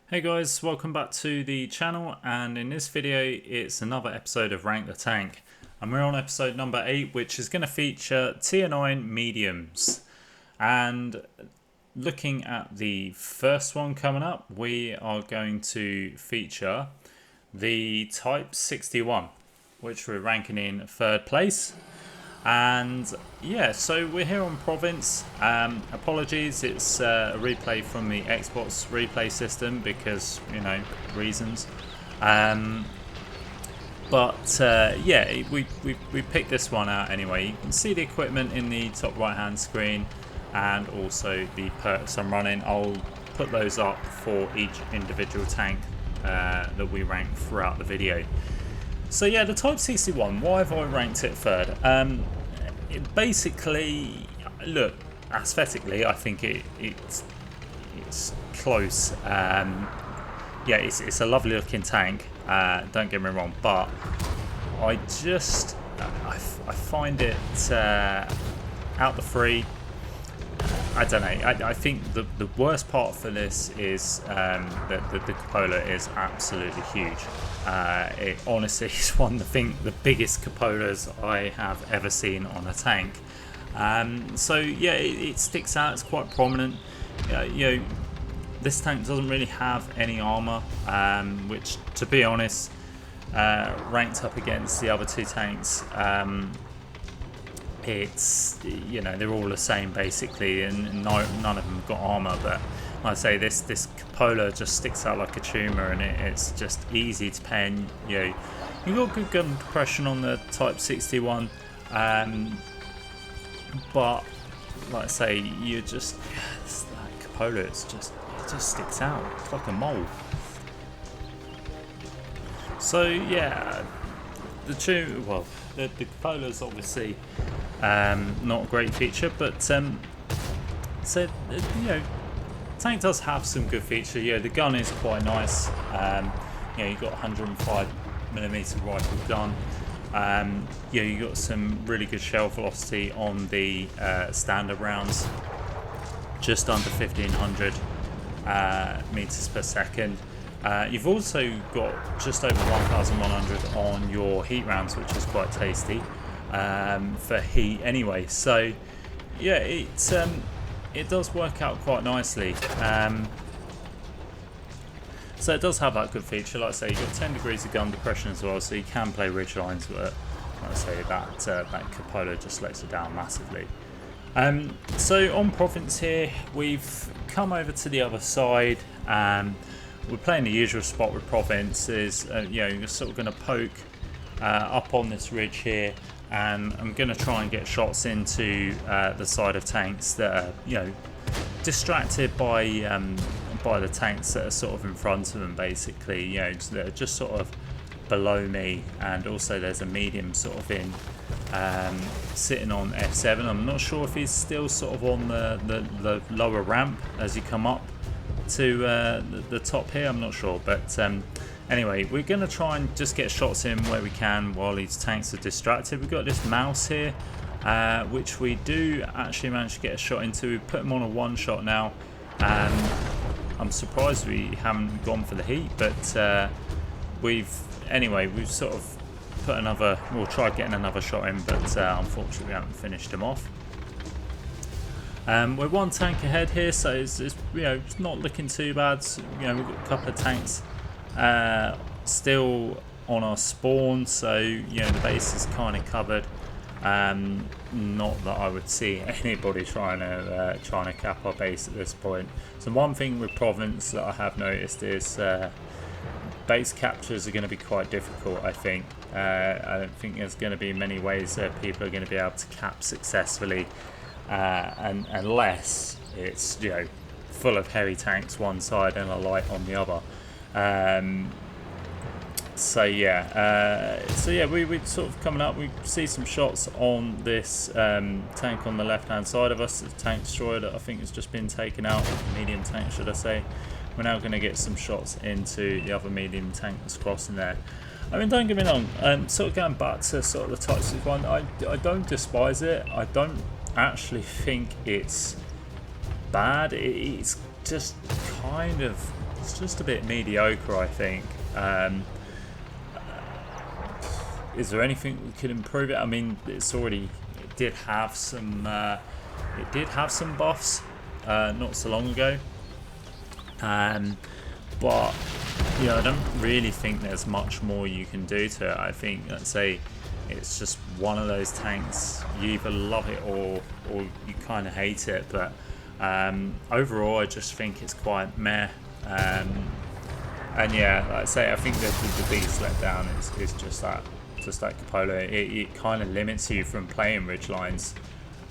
Hey guys, welcome back to the channel, and in this video it's another episode of Rank the Tank, and we're on episode number 8, which is going to feature tier 9 mediums. And looking at the first one coming up, we are going to feature the Type 61, which we're ranking in 3rd place. And yeah, so we're here on Province. Apologies, it's a replay from the Xbox replay system because, you know, reasons. Yeah, we picked this one out anyway. You can see the equipment in the top right hand screen and also the perks I'm running. I'll put those up for each individual tank that we rank throughout the video. So yeah, the Type 61, why have I ranked it 3rd? Basically, look, aesthetically, I think it's close. Yeah, it's a lovely looking tank, don't get me wrong, but I find it out the free. I don't know. I think the worst part for this is that the cupola is absolutely huge. It honestly is one of the biggest cupolas I have ever seen on a tank. So yeah, it sticks out. It's quite prominent. You know, this tank doesn't really have any armor, which, to be honest, ranked up against the other two tanks. It's, you know, they're all the same basically, and none of them have got armor. But like I say, this cupola just sticks out like a tumour, and it's just easy to pen. You know, you've got good gun compression on the Type 61, but like I say, you just that cupola, it just sticks out. It's like a mole. So yeah, the cupola's obviously not a great feature, but so you know, tank does have some good features. Yeah, the gun is quite nice. You know, you've got 105mm rifle gun. Yeah, you got some really good shell velocity on the standard rounds, just under 1500 meters per second. You've also got just over 1100 on your heat rounds, which is quite tasty for heat anyway. So yeah, it does work out quite nicely. So it does have that good feature. Like I say, you've got 10 degrees of gun depression as well, so you can play ridge lines, but like I say, that cupola just lets it down massively. So on Province here, we've come over to the other side. We're playing the usual spot with Province. Is you know, you're sort of going to poke up on this ridge here, and I'm going to try and get shots into the side of tanks that are, you know, distracted by the tanks that are sort of in front of them, basically. You know, so that are just sort of below me, and also there's a medium sort of in sitting on F7. I'm not sure if he's still sort of on the lower ramp as you come up to the top here. I'm not sure, but anyway, we're going to try and just get shots in where we can while these tanks are distracted. We've got this mouse here, which we do actually manage to get a shot into. We put him on a one shot now. I'm surprised we haven't gone for the heat, but we've sort of put another, we'll try getting another shot in, but unfortunately we haven't finished him off. We're one tank ahead here, so it's you know, it's not looking too bad. You know, we've got a couple of tanks still on our spawn, so you know, the base is kind of covered. Not that I would see anybody trying to cap our base at this point. So one thing with Province that I have noticed is base captures are going to be quite difficult. I think I don't think there's going to be many ways that people are going to be able to cap successfully. And unless it's, you know, full of heavy tanks one side and a light on the other. So yeah, we sort of coming up. We see some shots on this tank on the left hand side of us. The tank destroyer that I think has just been taken out, medium tank should I say. We're now going to get some shots into the other medium tank that's crossing there. I mean, don't get me wrong, sort of going back to sort of the Type 61, I don't despise it. I don't actually think it's bad. It's just kind of it's just a bit mediocre, I think. Is there anything we could improve it? I mean, it did have some buffs not so long ago, but you know, I don't really think there's much more you can do to it. I think, let's say, it's just one of those tanks. You either love it or you kind of hate it. But overall, I just think it's quite meh. And yeah, like I say, I think that the biggest letdown is just that cupola. It kind of limits you from playing ridgelines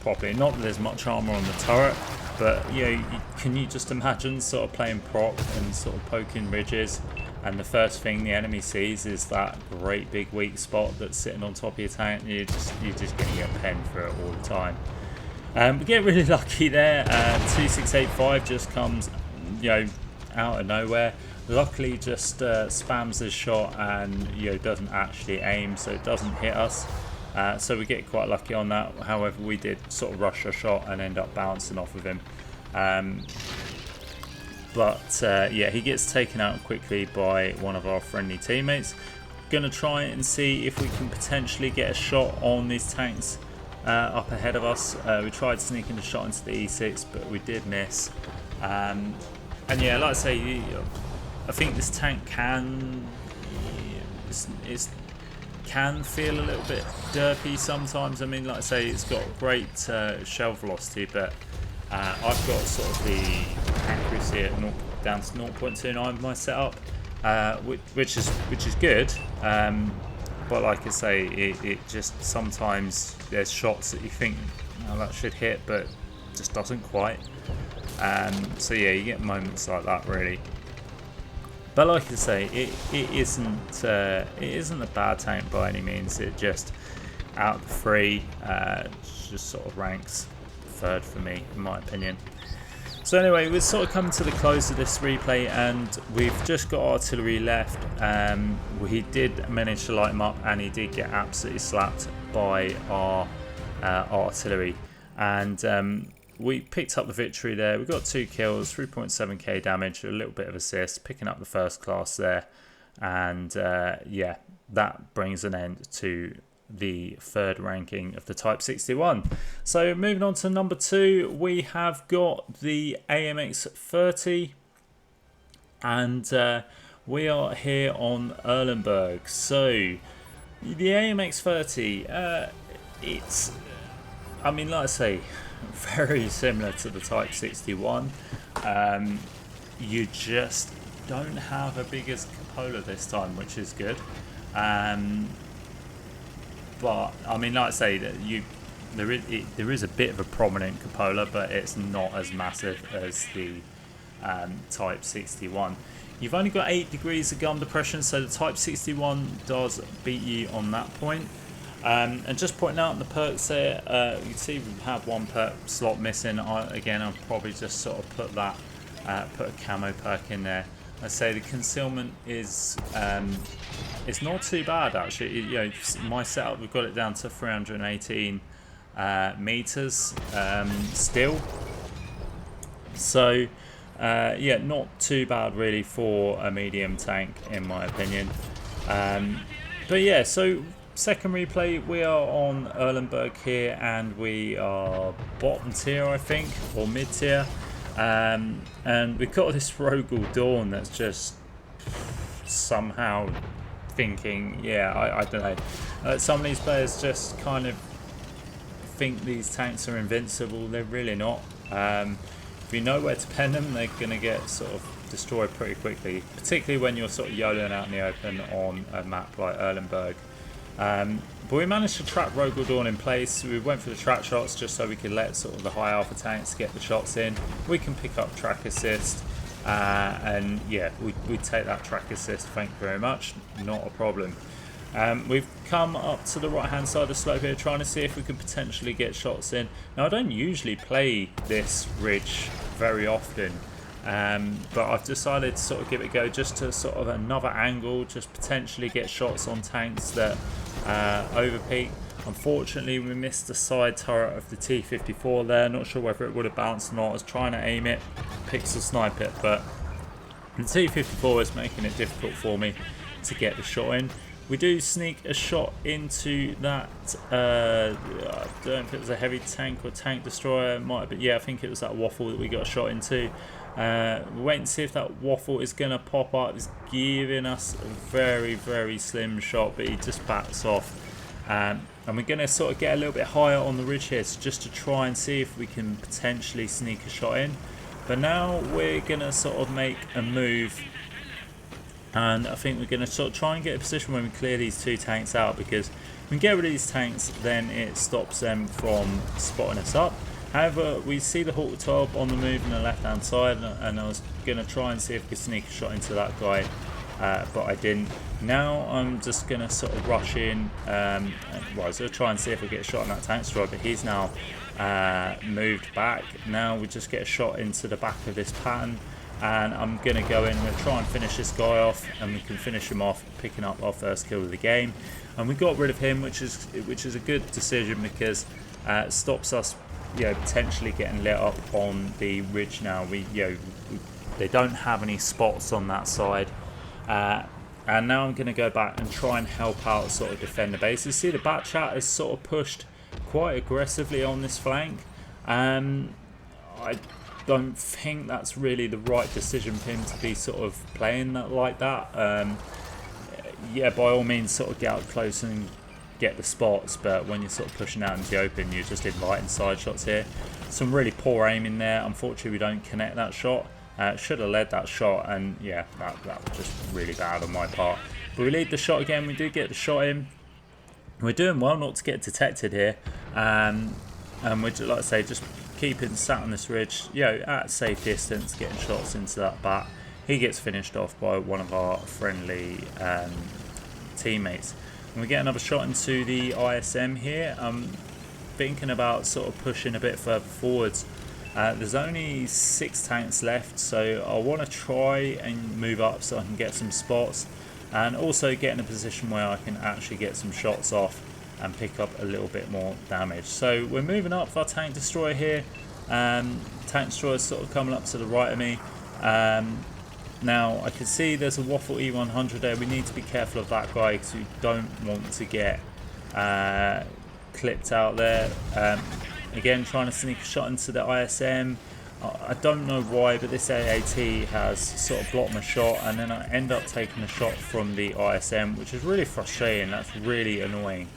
properly. Not that there's much armor on the turret, but you know, can you just imagine sort of playing prop and sort of poking ridges, and the first thing the enemy sees is that great big weak spot that's sitting on top of your tank, and you're just going to get penned for it all the time. We get really lucky there. 2685 just comes, you know, out of nowhere. Luckily, just spams his shot and, you know, doesn't actually aim, so it doesn't hit us. So we get quite lucky on that. However, we did sort of rush a shot and end up bouncing off of him. Yeah, he gets taken out quickly by one of our friendly teammates. Gonna try and see if we can potentially get a shot on these tanks up ahead of us. We tried sneaking a shot into the E6, but we did miss. And yeah, like I say, I think this tank can feel a little bit derpy sometimes. I mean, like I say, it's got great shell velocity, but I've got sort of the accuracy at down to 0.29 with my setup, which is good. But like I say, it just sometimes there's shots that you think, oh, that should hit, but just doesn't quite. So yeah, you get moments like that really. But like I say, it isn't a bad tank by any means. It just, out of the three, just sort of ranks third for me, in my opinion. So anyway, we're sort of coming to the close of this replay, and we've just got artillery left. We did manage to light him up, and he did get absolutely slapped by our artillery. And we picked up the victory there. We got 2 kills, 3.7k damage, a little bit of assist, picking up the first class there. And yeah, that brings an end to the third ranking of the Type 61. So moving on to number 2, we have got the AMX 30, and we are here on Erlenberg. So the AMX 30, it's, I mean, like I say, very similar to the Type 61. You just don't have a bigger cupola this time, which is good. But I mean, like I say, that there is a bit of a prominent cupola, but it's not as massive as the Type 61. You've only got 8 degrees of gun depression, so the Type 61 does beat you on that point. And just pointing out the perks there, you can see we have 1 perk slot missing. Again, I'll probably just sort of put that, put a camo perk in there. I say the concealment is, it's not too bad actually. You know, my setup, we've got it down to 318 meters still. So yeah, not too bad really for a medium tank in my opinion. But yeah, so second replay, we are on Erlenberg here, and we are bottom tier, I think, or mid tier. And we've got this Rogel Dawn that's just somehow thinking, yeah, I don't know. Some of these players just kind of think these tanks are invincible. They're really not. If you know where to pen them, they're going to get sort of destroyed pretty quickly, particularly when you're sort of YOLOing out in the open on a map like Erlenberg. But we managed to trap Rogel Dawn in place. We went for the track shots just so we could let sort of the high alpha tanks get the shots in. We can pick up track assist, and yeah, we take that track assist, thank you very much, not a problem. We've come up to the right hand side of the slope here, trying to see if we can potentially get shots in. Now I don't usually play this ridge very often, but I've decided to sort of give it a go just to sort of another angle, just potentially get shots on tanks that overpeak. Unfortunately, we missed the side turret of the T-54 there. Not sure whether it would have bounced or not. I was trying to aim it, pixel snipe it, but The T-54 is making it difficult for me to get the shot in. We do sneak a shot into that, I don't know if it was a heavy tank or tank destroyer, it might have been, yeah, I think it was that waffle that we got a shot into. We wait and see if that waffle is going to pop up. It's giving us a very, very slim shot, but he just backs off. And we're going to sort of get a little bit higher on the ridge here, so just to try and see if we can potentially sneak a shot in. But now we're going to sort of make a move, and I think we're going to sort of try and get a position where we clear these two tanks out, because if we get rid of these tanks, then it stops them from spotting us up. However, we see the Hawk 12 on the move on the left hand side, and I was going to try and see if we could sneak a shot into that guy, but I didn't. Now I'm just going to sort of rush in, well, I was going to try and see if we get a shot on that tank destroyer, but he's now moved back. Now we just get a shot into the back of this pattern, and I'm going to go in and try and finish this guy off, and we can finish him off picking up our first kill of the game. And we got rid of him, which is a good decision, because it stops us, potentially getting lit up on the ridge. Now they don't have any spots on that side, and now I'm going to go back and try and help out, sort of defend the base. You see the bat chat is sort of pushed quite aggressively on this flank. I don't think that's really the right decision for him to be sort of playing that like that. Yeah, by all means, sort of get out close and get the spots, but when you're sort of pushing out into the open, you're just inviting side shots here. Some really poor aiming there. Unfortunately, we don't connect that shot. Should have led that shot, and yeah, that was just really bad on my part. But we lead the shot again. We do get the shot in. We're doing well not to get detected here, and we're, like I say, just keeping sat on this ridge, at safe distance, getting shots into that bat. He gets finished off by one of our friendly teammates. And we get another shot into the ISM here. I'm thinking about sort of pushing a bit further forwards. There's only 6 tanks left, so I want to try and move up so I can get some spots, and also get in a position where I can actually get some shots off and pick up a little bit more damage. So we're moving up with our tank destroyer here. Tank destroyer is sort of coming up to the right of me. Now I can see there's a Waffle E100 there. We need to be careful of that guy, because we don't want to get clipped out there. Again, trying to sneak a shot into the ISM. I don't know why, but this AAT has sort of blocked my shot, and then I end up taking a shot from the ISM, which is really frustrating. That's really annoying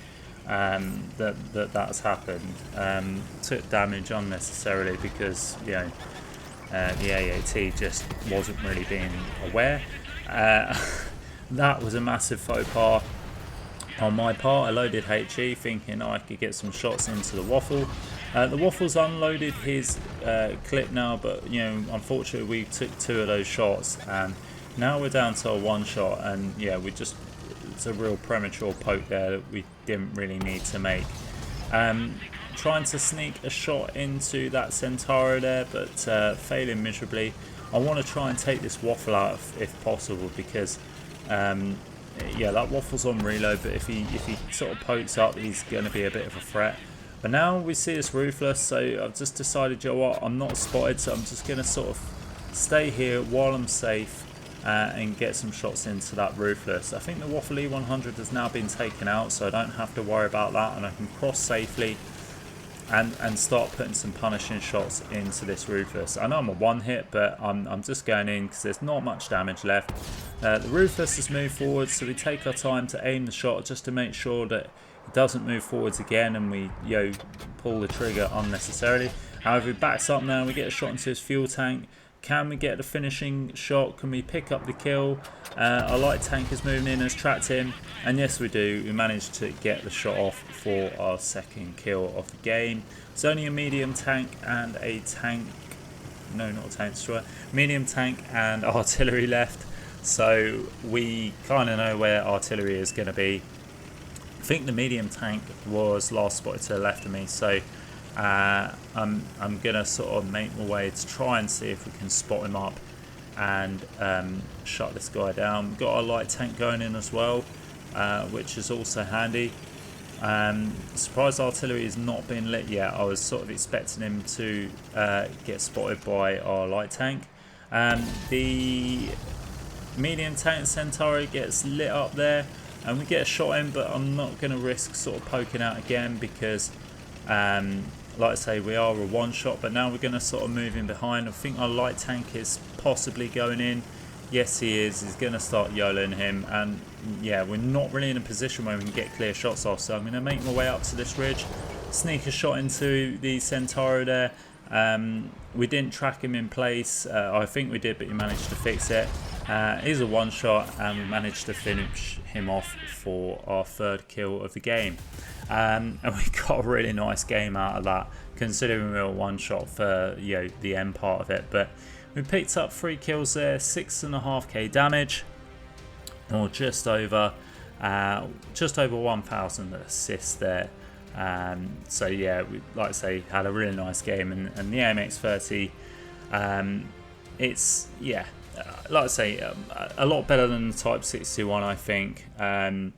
that's happened. Took damage unnecessarily because the AAT just wasn't really being aware. That was a massive faux pas on my part. I loaded HE thinking I could get some shots into the Waffle. The Waffle's unloaded his clip now, but unfortunately we took 2 of those shots, and now we're down to a 1 shot, and it's a real premature poke there that we didn't really need to make. Trying to sneak a shot into that Centauro there, but failing miserably. I want to try and take this Waffle out if possible, because that Waffle's on reload, but if he sort of pokes up, he's going to be a bit of a threat. But now we see this Ruthless, so I've just decided, what, I'm not spotted, so I'm just going to sort of stay here while I'm safe and get some shots into that Ruthless. I think the Waffle E100 has now been taken out, so I don't have to worry about that, and I can cross safely and start putting some punishing shots into this Ruthless. I know I'm a 1-hit, but I'm just going in because there's not much damage left. The Ruthless has moved forward, so we take our time to aim the shot just to make sure that it doesn't move forwards again and we pull the trigger unnecessarily. However, he backs up now, we get a shot into his fuel tank. Can we get the finishing shot? Can we pick up the kill? Our light tank is moving in, has tracked him, and yes we do. We managed to get the shot off for our 2nd kill of the game. It's only a medium tank and a tank, no, not a tank destroyer, medium tank and artillery left, so we kind of know where artillery is going to be. I think the medium tank was last spotted to the left of me, so I'm gonna sort of make my way to try and see if we can spot him up and shut this guy down. We've got our light tank going in as well, which is also handy. Surprised artillery has not been lit yet. I was sort of expecting him to get spotted by our light tank. The medium tank Centauri gets lit up there, and we get a shot in, but I'm not going to risk sort of poking out again because, like I say, we are a one shot. But now we're going to sort of move in behind. I think our light tank is possibly going in. Yes, he is. He's going to start YOLOing him, and yeah, we're not really in a position where we can get clear shots off. So I'm going to make my way up to this ridge, sneak a shot into the Centauri there. We didn't track him in place. I think we did, but he managed to fix it. He's a one shot, and we managed to finish him off for our third kill of the game. And we got a really nice game out of that, considering we were one shot for the end part of it. But we picked up 3 kills there, 6.5k damage, or just over 1,000 assists there. So yeah, we, like I say, had a really nice game, and the AMX-30, it's like I say, a lot better than the Type 621, I think, and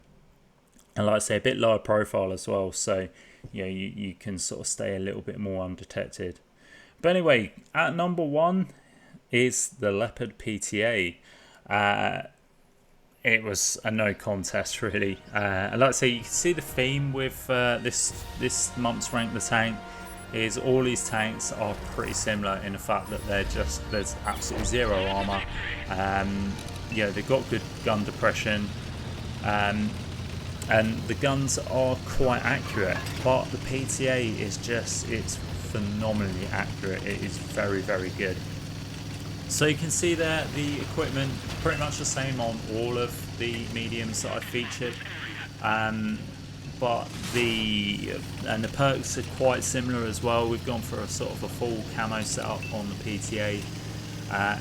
like I say, a bit lower profile as well. So you can sort of stay a little bit more undetected. But anyway, at number 1 is the Leopard PTA. It was a no contest really, and like I say, you can see the theme with this month's Rank the Tank is all these tanks are pretty similar in the fact that there's absolutely zero armor. They've got good gun depression, and the guns are quite accurate, but the PTA is it's phenomenally accurate. It is very, very good. So you can see there the equipment pretty much the same on all of the mediums that I featured, but the perks are quite similar as well. We've gone for a sort of a full camo setup on the PTA,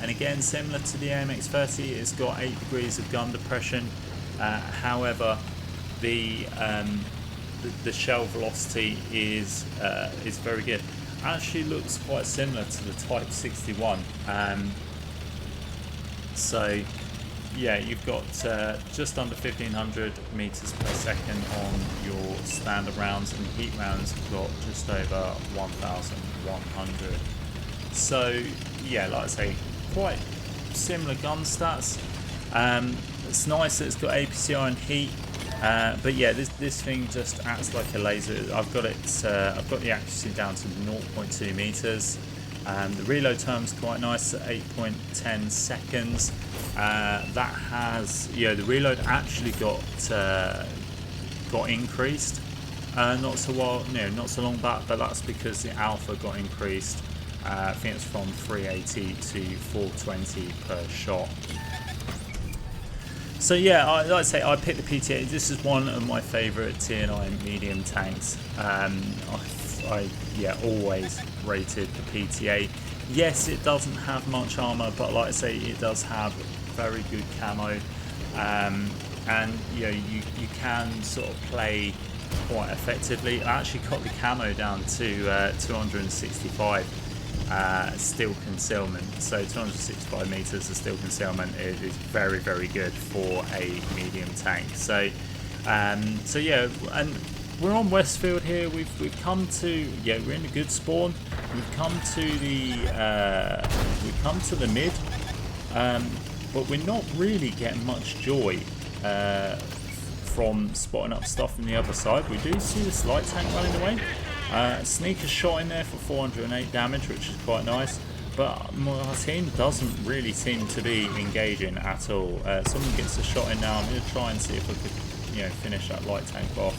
and again, similar to the AMX-30, it's got 8 degrees of gun depression. However, the shell velocity is very good. Actually looks quite similar to the Type 61. So yeah, you've got just under 1500 meters per second on your standard rounds, and heat rounds have got just over 1100. So yeah, like I say, quite similar gun stats. It's nice that it's got APCR and heat. But yeah, this thing just acts like a laser. I've got the accuracy down to 0.2 meters. The reload time's quite nice at 8.10 seconds. That has, the reload actually got increased. Not so long back, but that's because the alpha got increased. I think it's from 380 to 420 per shot. So yeah, like I say, I picked the PTA. This is one of my favourite Tier 9 medium tanks. I always rated the PTA. Yes, it doesn't have much armour, but like I say, it does have very good camo, and you can sort of play quite effectively. I actually got the camo down to 265. Still concealment, so 265 meters of still concealment is very, very good for a medium tank. So yeah, and we're on Westfield here. We've come to, we're in a good spawn. We've come to the mid, but we're not really getting much joy from spotting up stuff from the other side. We do see this light tank running away. Sneak a shot in there for 408 damage, which is quite nice, but our team doesn't really seem to be engaging at all. Someone gets a shot in now. I'm going to try and see if I could, finish that light tank off,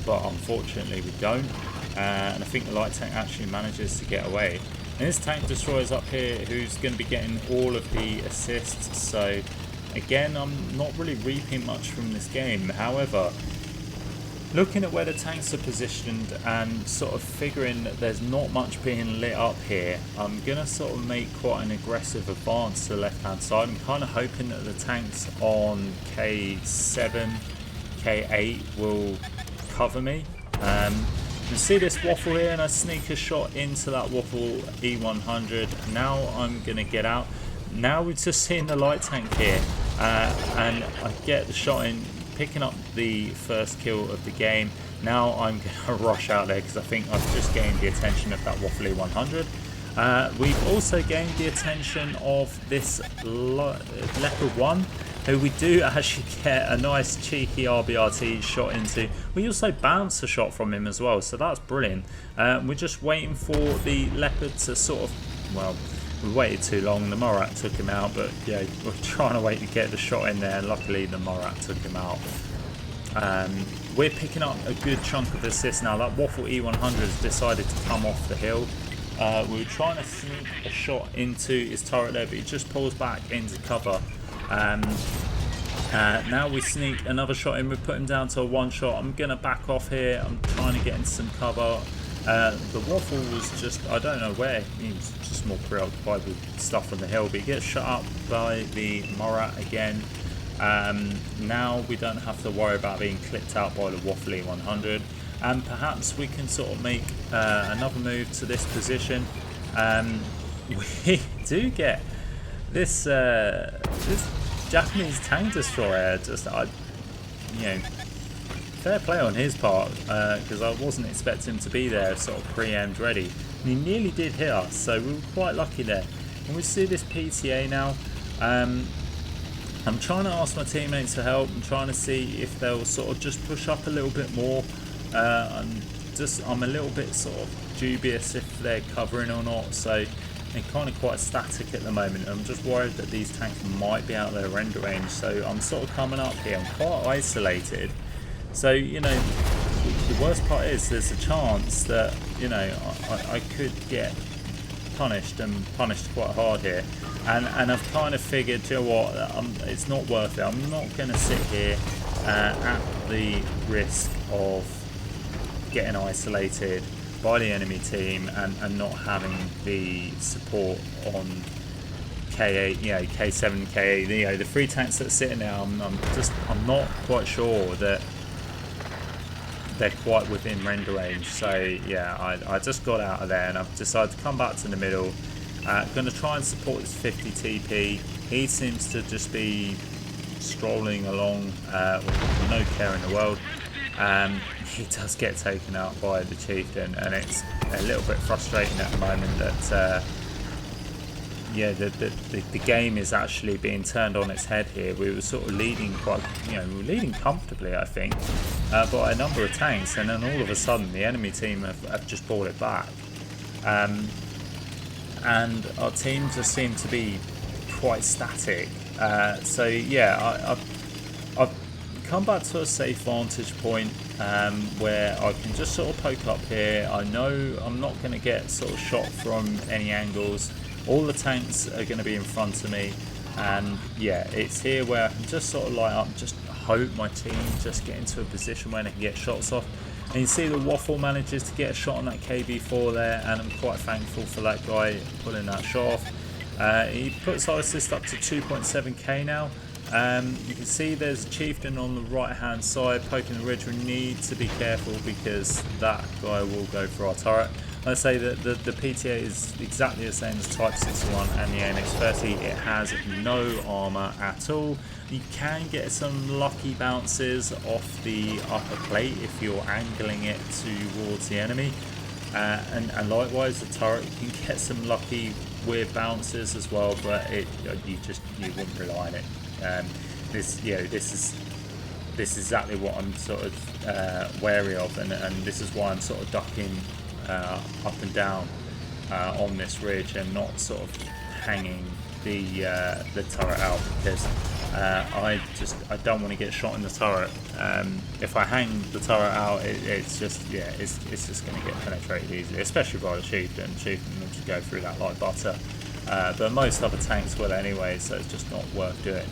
but unfortunately we don't, and I think the light tank actually manages to get away. And this tank destroyer's up here, who's going to be getting all of the assists, so again, I'm not really reaping much from this game. However, looking at where the tanks are positioned and sort of figuring that there's not much being lit up here, I'm going to sort of make quite an aggressive advance to the left hand side. I'm kind of hoping that the tanks on K7, K8 will cover me. You see this waffle here, and I sneak a shot into that waffle E100. Now I'm going to get out. Now we're just seeing the light tank here, and I get the shot in, picking up the first kill of the game. Now I'm going to rush out there because I think I've just gained the attention of that Waffle 100. We've also gained the attention of this Leopard 1, who we do actually get a nice cheeky RBRT shot into. We also bounce a shot from him as well, so that's brilliant. We're just waiting for the Leopard to sort of, well, we waited too long. The Morat took him out, but yeah, we're trying to wait to get the shot in there. Luckily, the Morat took him out. We're picking up a good chunk of assists now. That Waffle E100 has decided to come off the hill. We were trying to sneak a shot into his turret there, but he just pulls back into cover. Now we sneak another shot in. We put him down to a one shot. I'm going to back off here. I'm trying to get into some cover. The Waffle was just, I don't know where. He was just more preoccupied with stuff on the hill, but he gets shot up by the Morat again. Now we don't have to worry about being clipped out by the Waffle E100. And perhaps we can sort of make another move to this position. We do get this this Japanese tank destroyer. Just you know, fair play on his part, because I wasn't expecting him to be there, sort of pre-aimed ready. And he nearly did hit us, so we were quite lucky there. And we see this PTA now. I'm trying to ask my teammates for help. I'm trying to see if they'll sort of just push up a little bit more. I'm a little bit sort of dubious if they're covering or not, so they're kind of quite static at the moment. I'm just worried that these tanks might be out of their render range, so I'm sort of coming up here. I'm quite isolated, so you know, the worst part is there's a chance that, you know, I could get punished, and punished quite hard here, and I've kind of figured, you know what, it's not worth it. I'm not going to sit here at the risk of getting isolated by the enemy team and not having the support on K8, you know, K7, K8, you know, the three tanks that are sitting there. I'm not quite sure that they're quite within render range. So yeah, I just got out of there and I've decided to come back to the middle. Going to try and support this 50 TP. He seems to just be strolling along with no care in the world. He does get taken out by the chieftain, and it's a little bit frustrating at the moment that yeah, the game is actually being turned on its head here. We were sort of leading quite, you know, we were leading comfortably, I think, by a number of tanks, and then all of a sudden the enemy team have just brought it back, and our team just seemed to be quite static. So yeah, I've come back to a safe vantage point where I can just sort of poke up here. I know I'm not going to get sort of shot from any angles. All the tanks are going to be in front of me, and yeah, it's here where I can just sort of light up, just hope my team just get into a position where they can get shots off. And you see the Waffle manages to get a shot on that KB4 there, and I'm quite thankful for that guy pulling that shot off. He puts our assist up to 2.7k now. You can see there's a chieftain on the right hand side poking the ridge. We need to be careful because that guy will go for our turret. I say that the PTA is exactly the same as Type 61 and the ANX30. It has no armour at all. You can get some lucky bounces off the upper plate if you're angling it towards the enemy, and likewise the turret, you can get some lucky weird bounces as well, but you wouldn't rely on it. This is exactly what I'm sort of wary of, and this is why I'm sort of ducking up and down on this ridge and not sort of hanging the turret out, because I don't want to get shot in the turret. If I hang the turret out, it's just going to get penetrated easily, especially by the chieftain. Chieftain will just go through that like butter. But most other tanks will anyway, so it's just not worth doing.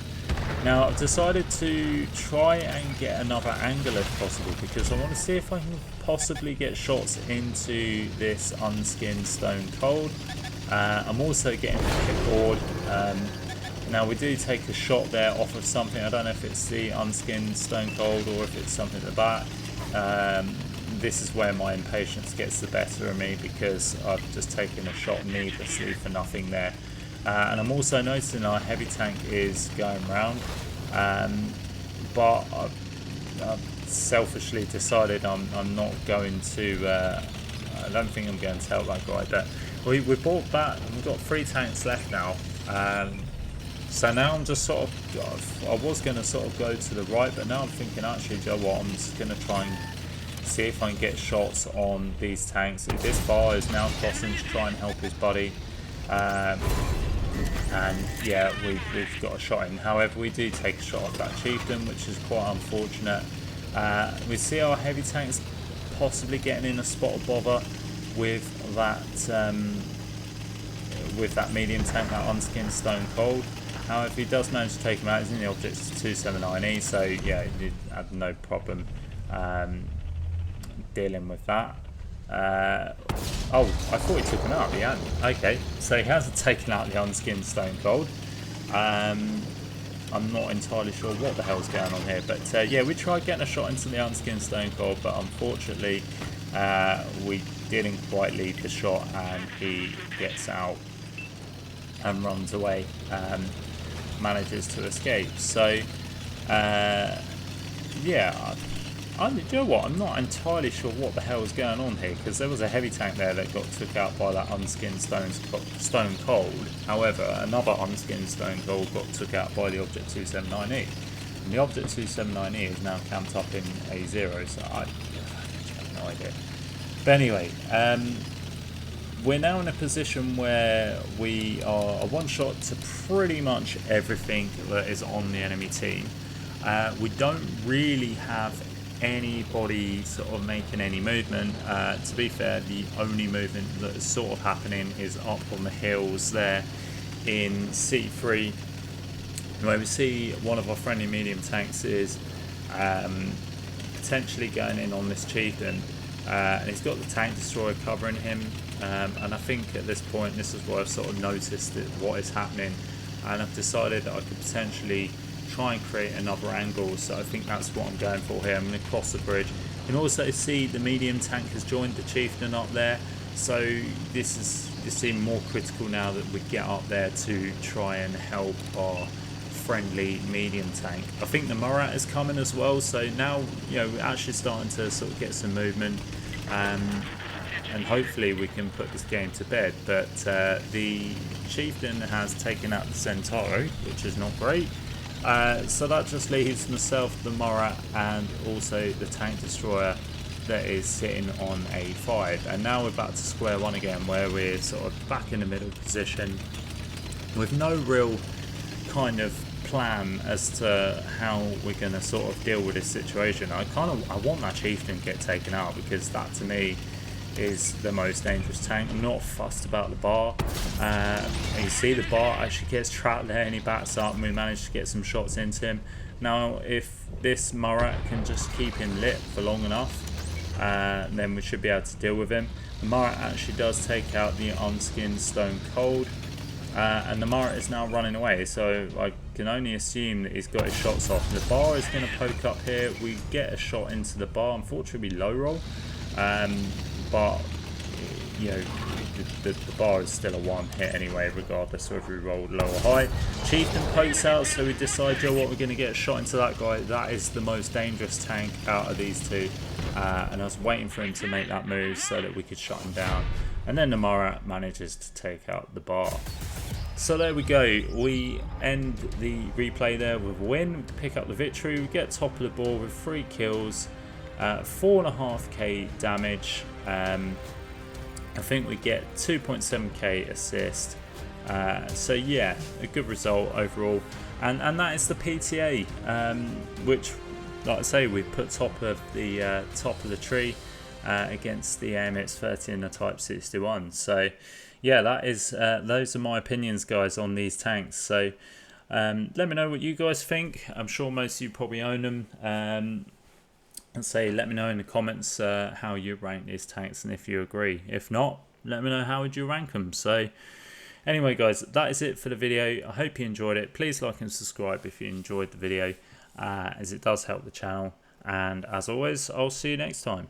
Now I've decided to try and get another angle if possible, because I want to see if I can possibly get shots into this unskinned Stone Cold. I'm also getting the kick board. Now we do take a shot there off of something. I don't know if it's the unskinned Stone Cold or if it's something at the back. This is where my impatience gets the better of me, because I've just taken a shot needlessly for nothing there. And I'm also noticing our heavy tank is going round, but I've selfishly decided I'm not going to, I don't think I'm going to help that guy, but we bought back, we've got 3 tanks left now. So now I'm just sort of, I was going to sort of go to the right, but now I'm thinking actually, Joe, what, I'm just going to try and see if I can get shots on these tanks. This bar is now crossing to try and help his buddy. And yeah, we've got a shot in. However, we do take a shot off that chieftain, which is quite unfortunate. We see our heavy tanks possibly getting in a spot of bother with that medium tank, that unskinned Stone Cold. However, he does manage to take him out. He's in the objects 279E, so yeah, he had no problem dealing with that. Oh, I thought he took him out. He hadn't. Okay, so he hasn't taken out the unskinned Stone Cold. I'm not entirely sure what the hell's going on here, but yeah, we tried getting a shot into the unskinned Stone Cold, but unfortunately we didn't quite lead the shot, and he gets out and runs away, manages to escape. So yeah, do you know what, I'm not entirely sure what the hell is going on here, because there was a heavy tank there that got took out by that unskinned Stone Cold. However, another unskinned Stone Cold got took out by the Object 279E, and the Object 279E is now camped up in A0, so I have no idea. But anyway, we're now in a position where we are a one-shot to pretty much everything that is on the enemy team. We don't really have anybody sort of making any movement. To be fair, the only movement that is sort of happening is up on the hills there in C3, where we see one of our friendly medium tanks is potentially going in on this chieftain, and he's got the tank destroyer covering him, and I think at this point, this is where I've sort of noticed what is happening, and I've decided that I could potentially try and create another angle. So I think that's what I'm going for here. I'm going to cross the bridge. You can also see the medium tank has joined the chieftain up there, so this is even more critical now that we get up there to try and help our friendly medium tank. I think the Murat is coming as well, so now, you know, we're actually starting to sort of get some movement, and hopefully we can put this game to bed. But the chieftain has taken out the Centauro, which is not great. So that just leaves myself, the Murat, and also the tank destroyer that is sitting on A5. And now we're back to square one again, where we're sort of back in the middle position with no real kind of plan as to how we're going to sort of deal with this situation. I want that chieftain to get taken out, because that to me is the most dangerous tank. I'm not fussed about the bar. And you see the bar actually gets trapped there, and he backs up, and we managed to get some shots into him. Now if this Murat can just keep him lit for long enough, then we should be able to deal with him. The Murat actually does take out the unskinned Stone Cold, and the Murat is now running away, so I can only assume that he's got his shots off. The bar is going to poke up here. We get a shot into the bar, unfortunately low roll, but you know, the bar is still a one hit anyway, regardless of whether we rolled low or high. Chieftain pokes out, so we decide, you know what, we're going to get a shot into that guy. That is the most dangerous tank out of these two, and I was waiting for him to make that move so that we could shut him down, and then the Murat manages to take out the bar. So there we go, we end the replay there with a win, pick up the victory. We get top of the board with 3 kills, 4.5k damage. I think we get 2.7k assist. So yeah, a good result overall, and that is the PTA, which, like I say, we put top of the tree against the AMX30 and the Type 61. So yeah, that is those are my opinions, guys, on these tanks. So let me know what you guys think. I'm sure most of you probably own them. And say, let me know in the comments how you rank these tanks, and if you agree. If not, let me know how would you rank them. So anyway, guys, that is it for the video. I hope you enjoyed it. Please like and subscribe if you enjoyed the video, as it does help the channel. And as always, I'll see you next time.